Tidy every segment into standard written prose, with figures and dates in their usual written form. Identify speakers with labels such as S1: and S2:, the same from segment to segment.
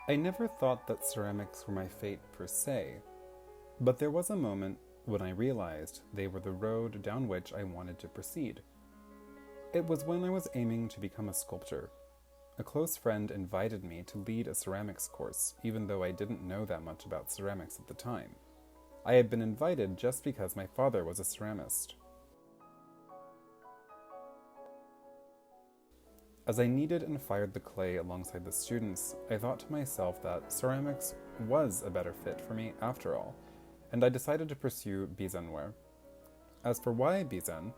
S1: I never thought that ceramics were my fate per se, but there was a moment when I realized they were the road down which I wanted to proceed. It was when I was aiming to become a sculptor. A close friend invited me to lead a ceramics course, even though I didn't know that much about ceramics at the time. I had been invited just because my father was a ceramist. As I kneaded and fired the clay alongside the students, I thought to myself that ceramics was a better fit for me after all, and I decided to pursue Bizen ware. As for why Bizen,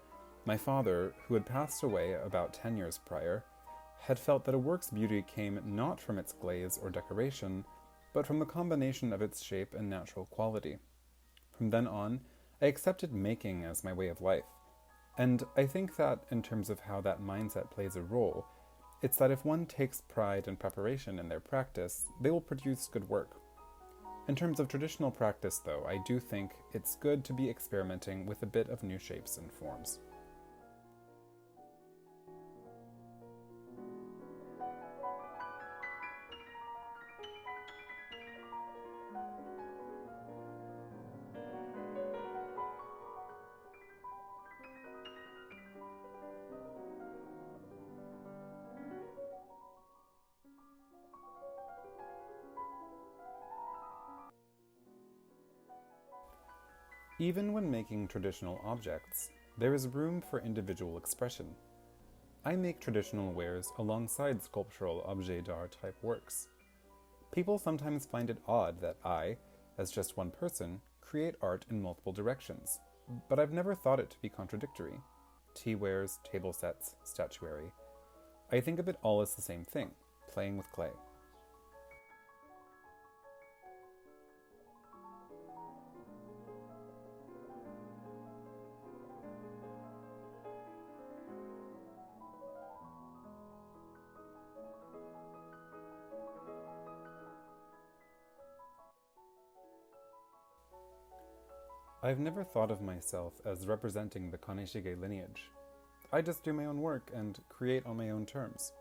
S1: my father, who had passed away about 10 years prior, had felt that a work's beauty came not from its glaze or decoration, but from the combination of its shape and natural quality. From then on, I accepted making as my way of life, and I think that in terms of how that mindset plays a role, it's that if one takes pride and preparation in their practice, they will produce good work. In terms of traditional practice, though, I do think it's good to be experimenting with a bit of new shapes and forms. Even when making traditional objects, there is room for individual expression. I make traditional wares alongside sculptural objet d'art type works. People sometimes find it odd that I, as just one person, create art in multiple directions, but I've never thought it to be contradictory. Teawares, table sets, statuary. I think of it all as the same thing, playing with clay. I've never thought of myself as representing the Kaneshige lineage. I just do my own work and create on my own terms.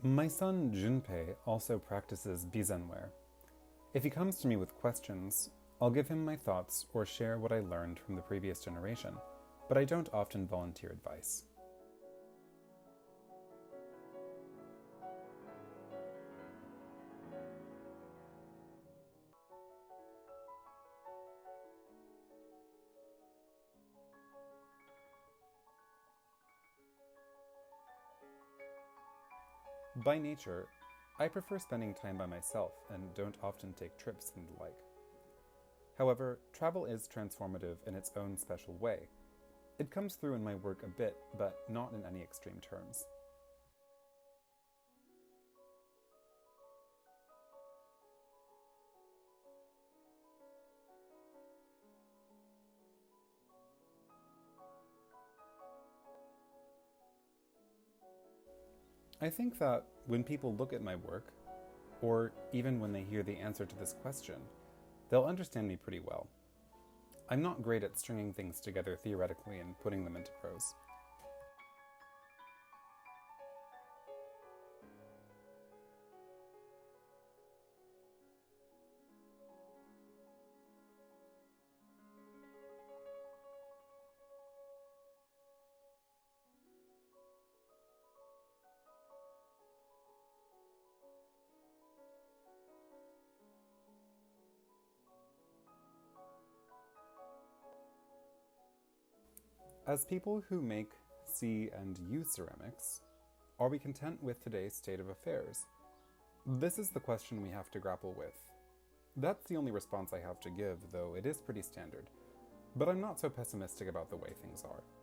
S1: My son Junpei also practices Bizen ware. If he comes to me with questions, I'll give him my thoughts or share what I learned from the previous generation, but I don't often volunteer advice. By nature, I prefer spending time by myself and don't often take trips and the like. However, travel is transformative in its own special way. It comes through in my work a bit, but not in any extreme terms. I think that when people look at my work, or even when they hear the answer to this question, they'll understand me pretty well. I'm not great at stringing things together theoretically and putting them into prose. As people who make, see, and use ceramics, are we content with today's state of affairs? This is the question we have to grapple with. That's the only response I have to give, though it is pretty standard. But I'm not so pessimistic about the way things are.